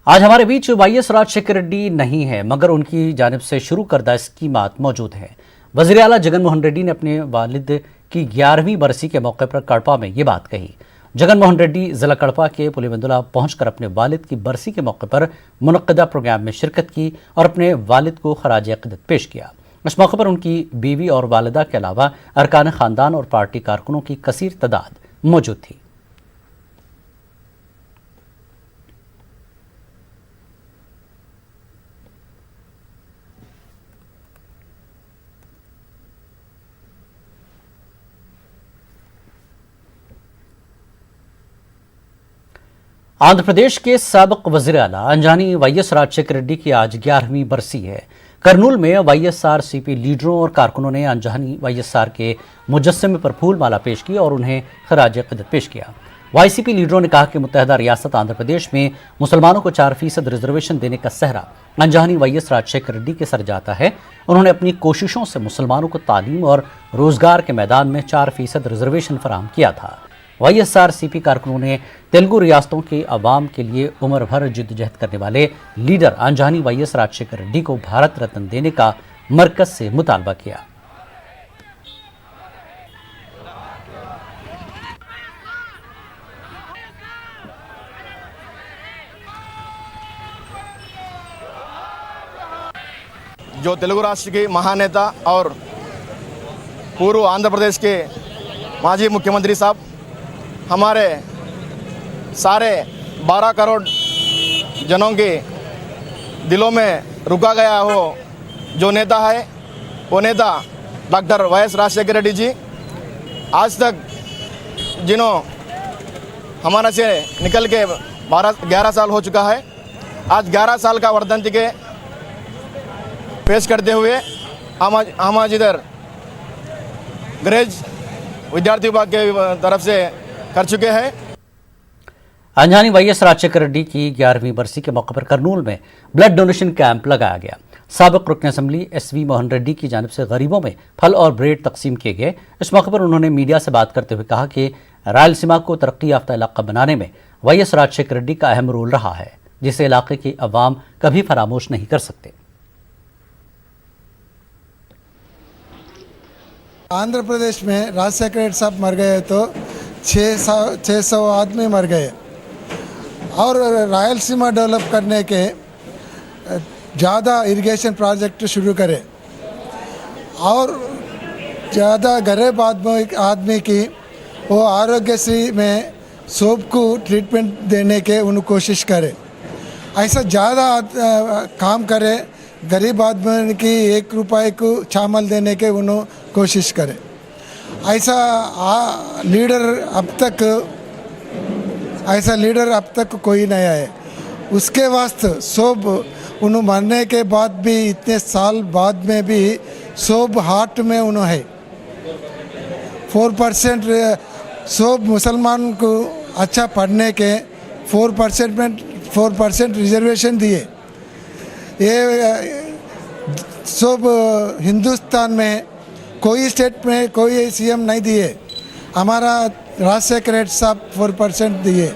आज हमारे बीच वाईएस राजशेखर रेड्डी नहीं है, मगर उनकी जानिब से शुरू करदा स्कीमात मौजूद हैं। वज़ीर आला जगन मोहन रेड्डी ने अपने वालिद की 11वीं बरसी के मौके पर कड़पा में ये बात कही। जगन मोहन रेड्डी जिला कड़पा के पुलिवंदुला पहुंचकर अपने वालिद की बरसी के मौके पर मुनक्कदा प्रोग्राम में शिरकत की और अपने वालिद को खराज अक़ीदत पेश किया। इस मौके पर उनकी बीवी और वालिदा के अलावा अरकान ख़ानदान और पार्टी कारकुनों की कसीर तादाद मौजूद थी। आंध्र प्रदेश के साबिक वज़ीर आला अंजानी वाईएस राजशेखर रेड्डी की आज 11वीं बरसी है। करनूल में वाईएसआरसीपी लीडरों और कारकुनों ने अंजानी वाईएसआर के मुजस्समे पर फूल माला पेश की और उन्हें खराज अक़ीदत पेश किया। वाईसीपी लीडरों ने कहा कि मुत्तहदा रियासत आंध्र प्रदेश में मुसलमानों को 4% रिजर्वेशन देने का सहरा अंजानी वाईएस राजशेखर रेड्डी के सर जाता है। उन्होंने अपनी कोशिशों से मुसलमानों को तालीम और रोजगार के मैदान में 4% रिजर्वेशन फराहम किया था। वाईएसआरसीपी कारकुनों ने तेलुगु रियासतों के अवाम के लिए उम्र भर जिद्दोजहद करने वाले लीडर अंजानी वाईएस राजशेखर रेड्डी को भारत रत्न देने का मरकज से मुतालबा किया। जो तेलुगु राष्ट्र के महानेता और पूर्व आंध्र प्रदेश के माजी मुख्यमंत्री साहब, हमारे सारे 12 करोड़ जनों के दिलों में रुका गया हो जो नेता है, वो नेता डॉक्टर वाईएस राजशेखर रेड्डी जी। आज तक जिन्हों हमारा से निकल के 11 साल हो चुका है, आज 11 साल का वर्धंती के पेश करते हुए हम आज इधर ग्रेज विद्यार्थी विभाग के तरफ से कर चुके हैं। अंजानी वाईएस राजशेखर रेड्डी की 11वीं बरसी के मौके पर करनूल में ब्लड डोनेशन कैंप लगाया गया। साबिक रुकन असेंबली SV मोहन रेड्डी की जानिब से गरीबों में फल और ब्रेड तकसीम किए गए। इस मौके पर उन्होंने मीडिया से बात करते हुए कहा कि रायलसीमा को तरक्की याफ्ता इलाका बनाने में वाईएस राजशेखर रेड्डी का अहम रोल रहा है, जिसे इलाके की अवाम कभी फरामोश नहीं कर सकते। आंध्र प्रदेश में राजशेखर रेड्डी साहब मर गए तो 600 आदमी मर गए और रायलसीमा डेवलप करने के ज़्यादा इरिगेशन प्रोजेक्ट शुरू करे और ज़्यादा गरीब आदमी की वो आरोग्यश्री में सबको ट्रीटमेंट देने के उन्हें कोशिश करे। ऐसा ज़्यादा काम करे, गरीब आदमी की 1 रुपये को चावल देने के उन्हें कोशिश करे। ऐसा लीडर अब तक कोई नहीं है। उसके वास्ते सब उन्हें मरने के बाद भी, इतने साल बाद में भी सब हार्ट में उन्हें है। 4% सब मुसलमान को अच्छा पढ़ने के 4% रिजर्वेशन दिए। ये सब हिंदुस्तान में कोई स्टेट में कोई CM नहीं दिए, हमारा राजशेखर रेड्डी साहब 4% दिए।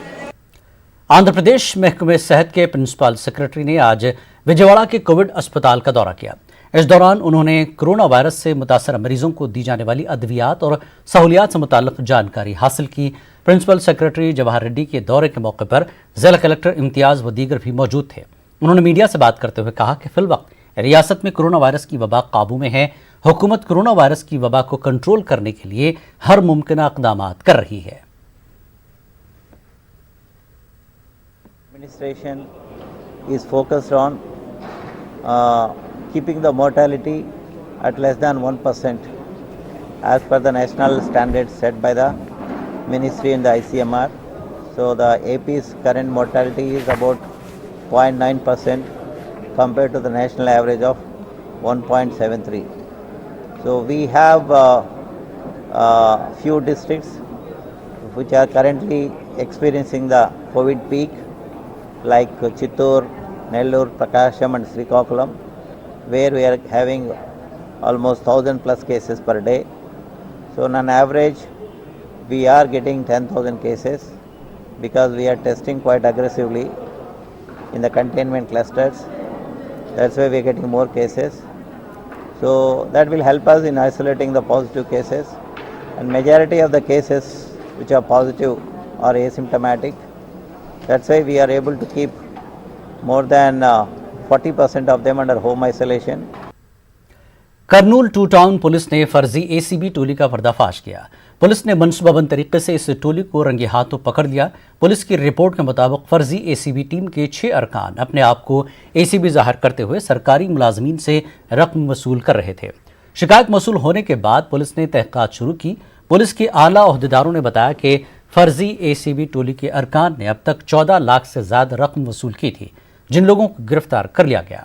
आंध्र प्रदेश महकमे सेहत के प्रिंसिपल सेक्रेटरी ने आज विजयवाड़ा के कोविड अस्पताल का दौरा किया। इस दौरान उन्होंने कोरोना वायरस से मुतासर मरीजों को दी जाने वाली अद्वियात और सहूलियात से मुताल्लिक जानकारी हासिल की। प्रिंसिपल सेक्रेटरी जवाहर रेड्डी के दौरे के मौके पर जिला कलेक्टर इम्तियाज व दीगर भी मौजूद थे। उन्होंने मीडिया से बात करते हुए कहा कि फिलवक्त रियासत में कोरोना वायरस की वबा काबू में है। हुकूमत कोरोना वायरस की वबा को कंट्रोल करने के लिए हर मुमकिन इक़दाम कर रही है। Administration is focused on keeping the mortality at less than 1% as per the national standards set by the Ministry and the ICMR. So the AP's current mortality is about 0.9% compared to the national average of 1.73. So we have few districts which are currently experiencing the COVID peak, like Chittoor, Nellore, Prakasham and Srikakulam, where we are having almost 1000 plus cases per day. So on an average we are getting 10,000 cases because we are testing quite aggressively. in the containment clusters. That's why we are getting more cases. So that will help us in isolating the positive cases, and majority of the cases which are positive are asymptomatic. That's why we are able to keep more than 40% of them under home isolation. Kurnool two town police ने फर्जी ACB टोली का पर्दाफाश किया। Police ने मनसूबाबंद तरीके से इस टोली को रंगे हाथों पकड़ लिया। पुलिस की रिपोर्ट के मुताबिक फर्जी एसीबी टीम के 6 अरकान अपने आप को एसीबी जाहिर करते हुए सरकारी मुलाजमीन से रकम वसूल कर रहे थे। शिकायत मौसूल होने के बाद पुलिस ने तहकीकात शुरू की। पुलिस के आला ओहदेदारों ने बताया कि फर्जी एसीबी टोली के अरकान ने अब तक 14 लाख से ज्यादा रकम वसूल की थी, जिन लोगों को गिरफ्तार कर लिया गया।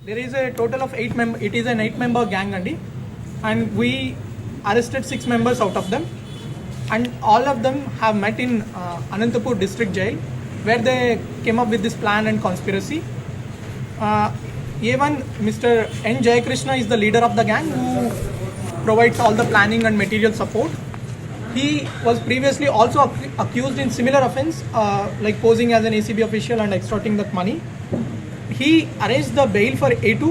There is a total of 8 members. It is an 8-member gang, and we arrested 6 members out of them, and all of them have met in Anantapur district jail, where they came up with this plan and conspiracy. Even Mr. N. Jayakrishna is the leader of the gang, who provides all the planning and material support. He was previously also accused in similar offence, like posing as an ACB official and extorting that money. He arranged the bail for A2,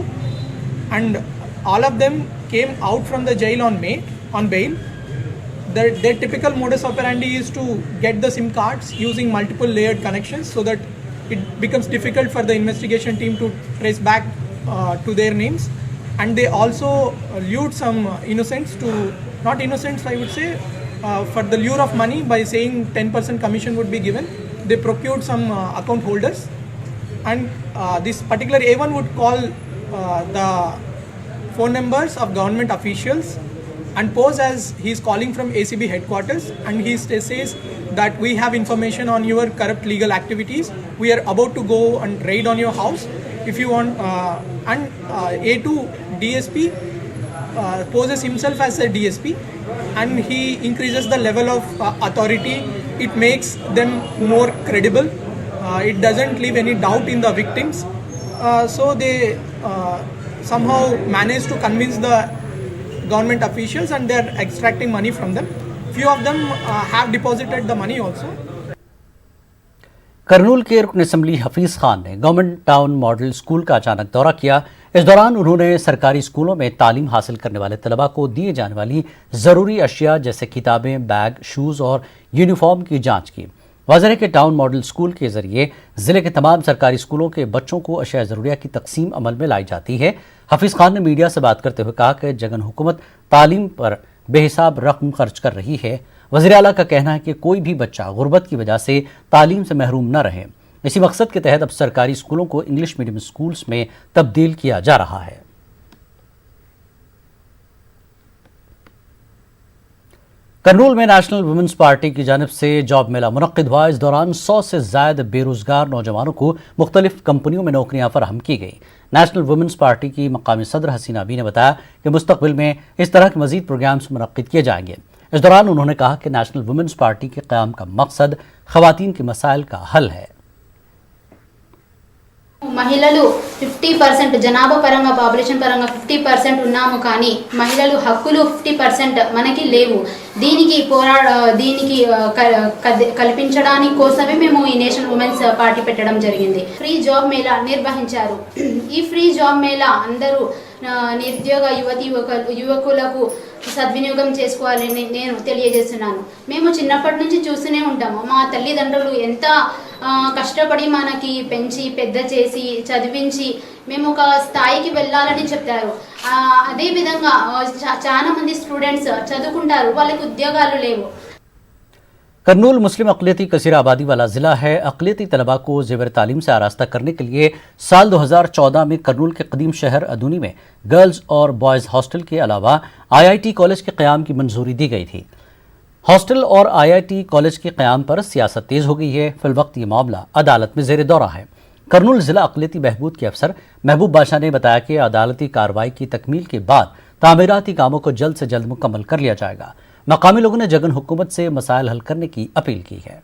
and all of them came out from the jail on bail. Their typical modus operandi is to get the SIM cards using multiple layered connections, so that it becomes difficult for the investigation team to trace back to their names. And they also lured some innocents to, not innocents I would say, for the lure of money by saying 10% commission would be given. They procured some account holders, and this particular A1 would call the phone numbers of government officials and pose as he is calling from ACB headquarters, and he says that we have information on your corrupt legal activities. We are about to go and raid on your house. If you want, and A2 DSP poses himself as a DSP, and he increases the level of authority. It makes them more credible. It doesn't leave any doubt in the victims. So they somehow manage to convince the government officials, and they're extracting money from them. Few of them have deposited the money also. Kurnool के रुकन assembly Hafeez Khan ने government town model school का अचानक दौरा किया। इस दौरान उन्होंने सरकारी स्कूलों में तालीम हासिल करने वाले तलबा को दिए जाने वाली ज़रूरी अशिया जैसे किताबें, बैग, शूज़ और यूनिफॉर्म की जांच की। वाज़ेह के टाउन मॉडल स्कूल के ज़रिए ज़िले के तमाम सरकारी स्कूलों के बच्चों को अशिया ज़रूरिया की तकसीम अमल में लाई जाती है। हफीज़ खान ने मीडिया से बात करते हुए कहा कि जगन हुकूमत तालीम पर बेहिसाब रकम खर्च कर रही है। वज़ीर आला का कहना है कि कोई भी बच्चा गुर्बत की वजह से तालीम से महरूम न रहे। इसी मकसद के तहत अब सरकारी स्कूलों को इंग्लिश मीडियम स्कूल्स में तब्दील किया जा रहा है। करनूल में नेशनल वुमेन्स पार्टी की जानिब से जॉब मेला मुनक्किद हुआ। इस दौरान 100 से ज़ायद बेरोजगार नौजवानों को मुख्तलिफ कंपनियों में नौकरियां फराहम की गई। नेशनल वुमेन्स पार्टी की मकामी सदर हसीना बी ने बताया कि मुस्तकबिल में इस तरह के मजीद प्रोग्राम्स मुनक्किद किए जाएंगे। इस दौरान उन्होंने कहा कि नेशनल वुमेन्स पार्टी के क़याम का मकसद ख़वातीन के मसाइल का हल है। మహిళలు 50% జనాభా పరంగా పాపులేషన్ పరంగా 50% ఉన్నాము, కానీ మహిళలు హక్కులు 50% మనకి లేవు. దీనికి కల్పించడానికి కోసమే మేము ఈ నేషనల్ ఉమెన్స్ పార్టీ పెట్టడం జరిగింది. ఫ్రీ జాబ్ మేళా నిర్వహించారు. ఈ ఫ్రీ జాబ్ మేళా అందరూ నిరుద్యోగ యువకులకు సద్వినియోగం చేసుకోవాలని నేను తెలియజేస్తున్నాను. మేము చిన్నప్పటి నుంచి చూస్తూనే ఉంటాము, మా తల్లిదండ్రులు ఎంత కష్టపడి మనకి పెంచి పెద్ద చేసి చదివించి మేము ఒక స్థాయికి వెళ్ళాలని చెప్తారు. అదేవిధంగా చాలా మంది స్టూడెంట్స్ చదువుకుంటారు, వాళ్ళకి ఉద్యోగాలు లేవు. करनूल मुस्लिम अक़लियती कसीर आबादी वाला ज़िला है। अक़लियती तलबा को ज़ेवर तालीम से आरास्ता करने के लिए साल 2014 में करनूल के कदीम शहर अदूनी में गर्ल्स और बॉयज़ हॉस्टल के अलावा IIT कॉलेज के क़याम की मंजूरी दी गई थी। हॉस्टल और IIT कॉलेज के क़याम पर सियासत तेज़ हो गई है। फ़िलवक्त ये मामला अदालत में ज़ेर दौरा है। करनूल ज़िला अक़लियती बहबूद के अफसर महबूब बादशाह ने बताया कि अदालती कार्रवाई की तकमील के बाद तामीराती कामों को जल्द से जल्द मुकम्मल कर लिया जाएगा। मकामी लोगों ने जगन हुकूमत से मसाइल हल करने की अपील की है।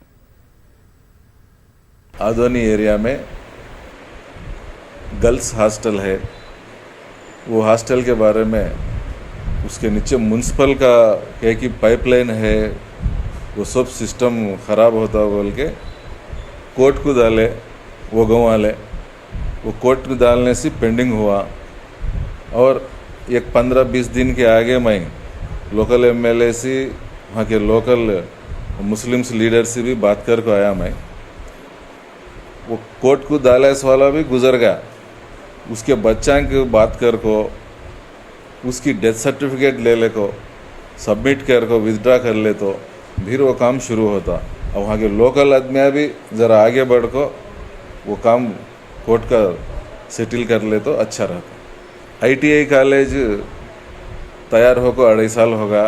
आदोनी एरिया में गर्ल्स हॉस्टल है, वो हॉस्टल के बारे में उसके नीचे म्यूनसिपल का है कि पाइपलाइन है, वो सब सिस्टम ख़राब होता बोल के कोर्ट को डाले वो गाँव वाले। वो कोर्ट में डालने से पेंडिंग हुआ और एक 15-20 दिन के आगे मैं लोकल एमएलए से वहाँ के लोकल मुस्लिम्स लीडर से भी बात करके आया मैं। वो कोर्ट को डालेस वाला भी गुजर गया, उसके बच्चा की बात कर को उसकी डेथ सर्टिफिकेट ले ले को सबमिट कर को विथड्रा कर ले तो फिर वो काम शुरू होता। और वहाँ के लोकल आदमियाँ भी ज़रा आगे बढ़ को वो काम कोर्ट का सेटिल कर ले तो अच्छा रहता। ITI कॉलेज तैयार हो को 2.5 साल होगा।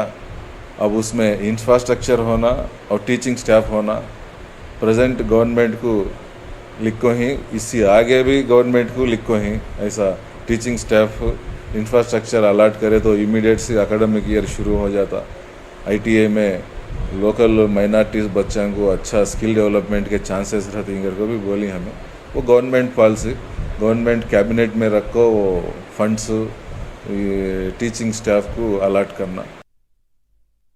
अब उसमें इंफ्रास्ट्रक्चर होना और टीचिंग स्टाफ होना प्रेजेंट गवर्नमेंट को लिखो ही, इससे आगे भी गवर्नमेंट को लिखो ही ऐसा टीचिंग स्टाफ इंफ्रास्ट्रक्चर अलॉट करे तो इमीडिएट से एकेडमिक ईयर शुरू हो जाता। ITI में लोकल माइनॉरिटीज़ बच्चों को अच्छा स्किल डेवलपमेंट के चांसेस रहते हैं को भी बोली हमें। वो गवर्नमेंट पॉलिसी गवर्नमेंट कैबिनेट में रखो वो फंड्स टीचिंग स्टाफ को अलॉट करना।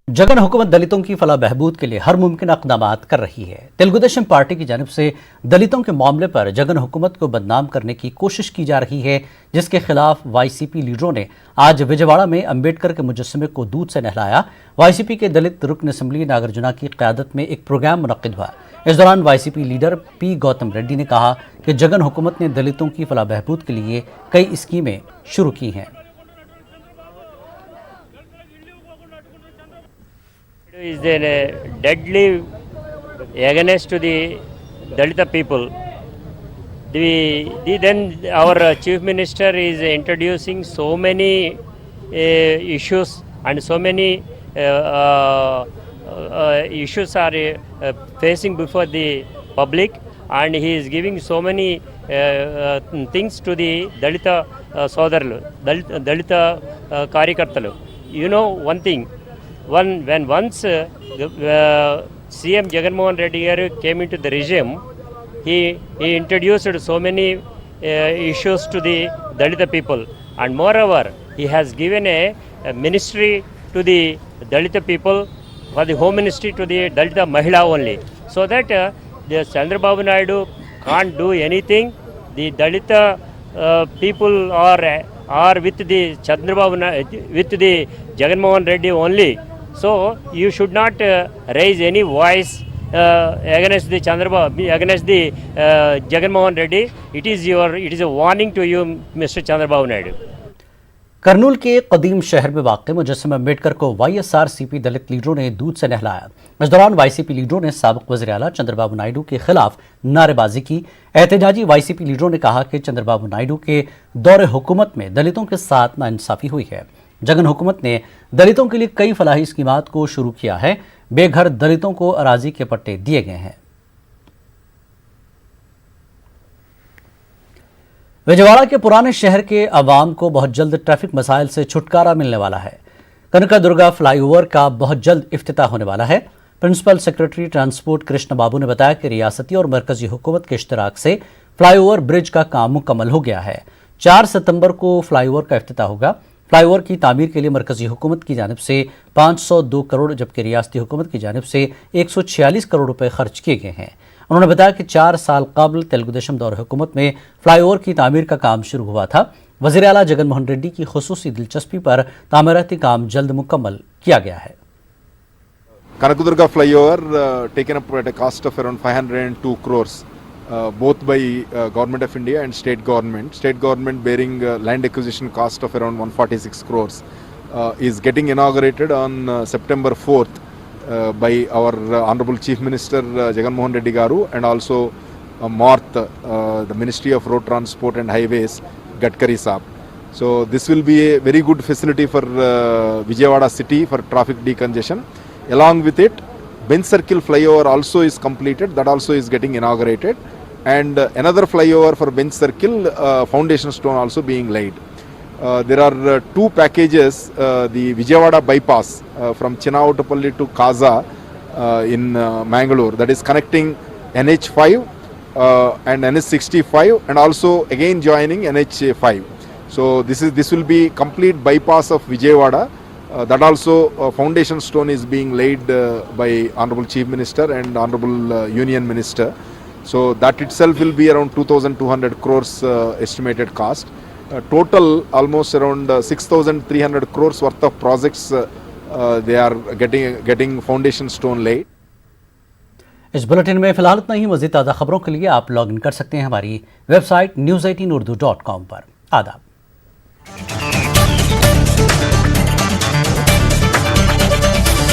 जगन हुकूमत दलितों की फलाह बहबूद के लिए हर मुमकिन इक़दामात कर रही है। तेलुगुदेशम पार्टी की जानिब से दलितों के मामले पर जगन हुकूमत को बदनाम करने की कोशिश की जा रही है, जिसके खिलाफ YCP लीडरों ने आज विजयवाड़ा में अंबेडकर के मुजस्समे को दूध से नहलाया। YCP के दलित रुकन असम्बली नागार्जुना की क़यादत में एक प्रोग्राम मुनक्किद हुआ। इस दौरान YCP leader P Gautam Reddy ने कहा कि जगन हुकूमत ने दलितों की फलाह बहबूद के लिए कई स्कीमें शुरू की हैं। Is a deadly against to the Dalita people. Then our Chief Minister is introducing so many issues and so many issues are facing before the public, and he is giving so many things to the Dalita Sodarlu, Dalita Karyakartalu. You know one thing. When once CM Jagan Mohan Reddy came into the regime, he introduced so many issues to the Dalita people, and moreover he has given a ministry to the Dalita people, for the home ministry to the Dalita Mahila only, so that the Chandrababu Naidu can't do anything. The Dalita people are with the with the Jagan Mohan Reddy only. So you should not raise any voice against the against the Jagan Mohan Reddy. It is a warning to you, Mr. Chandrababu Naidu. Kurnool के कदीम शहर में वाक़े मुजस्सम अम्बेडकर को YSRCP दलित लीडरों ने दूध से नहलाया। इस दौरान YCP लीडरों ने साबिक़ वज़ीर-ए-आला चंद्रबाबू नायडू के खिलाफ नारेबाजी की। एहतजाजी YCP लीडरों ने कहा कि चंद्रबाबू नायडू के दौरे हुकूमत में दलितों के साथ नाइंसाफ़ी हुई है। जगन हुकूमत ने दलितों के लिए कई फलाही स्कीमात को शुरू किया है। बेघर दलितों को अराजी के पट्टे दिए गए हैं। विजयवाड़ा के पुराने शहर के अवाम को बहुत जल्द ट्रैफिक मसाइल से छुटकारा मिलने वाला है। कनकादुर्गा फ्लाईओवर का बहुत जल्द इफ्तिताह होने वाला है। प्रिंसिपल सेक्रेटरी ट्रांसपोर्ट कृष्ण बाबू ने बताया कि रियासती और मरकजी हुकूमत के इश्तराक से फ्लाईओवर ब्रिज का काम मुकम्मल हो गया है। 4 सितंबर को फ्लाईओवर का इफ्तिताह होगा। फ्लाईओवर की तामीर के लिए मरकजी हुकूमत की जानिब से 502 करोड़ जबकि रियासती हुकूमत की जानिब से 146 करोड़ रुपए खर्च किए गए हैं। उन्होंने बताया कि 4 साल कबल तेलुगुदेशम दौर हुकूमत में फ्लाईओवर की तामीर का काम शुरू हुआ था। वज़ीर-ए-आला जगन मोहन रेड्डी की खुसूसी दिलचस्पी पर तामीराती काम जल्द मुकम्मल किया गया है। Kanakadurga flyover taken up at a cost of around 502 crores, both by Government of India and State Government. State Government bearing land acquisition cost of around 146 crores is getting inaugurated on September 4th by our Honorable Chief Minister Jagan Mohan Reddy Garu and also MORTH, the Ministry of Road Transport and Highways, Gadkari Saab. So this will be a very good facility for Vijayawada city for traffic decongestion. Along with it, Bench Circle flyover also is completed, that also is getting inaugurated, and another flyover for Bench Circle foundation stone also being laid. There are 2 packages, the Vijayawada bypass from Chinnavatupalli to Kaza in Mangalore, that is connecting NH5 and NH65 and also again joining NH5. So this will be complete bypass of Vijayawada That also foundation stone is being laid by Honorable Chief Minister and Honorable Union Minister. So that itself will be around 2,200 crores estimated cost. Total almost around 6,300 crores worth of projects they are getting foundation stone laid. इस bulletin में फिलहाल इतना ही। मज़ीद ताज़ा खबरों के लिए आप लॉग इन कर सकते हैं हमारी वेबसाइट news18urdu.com पर। आदाब।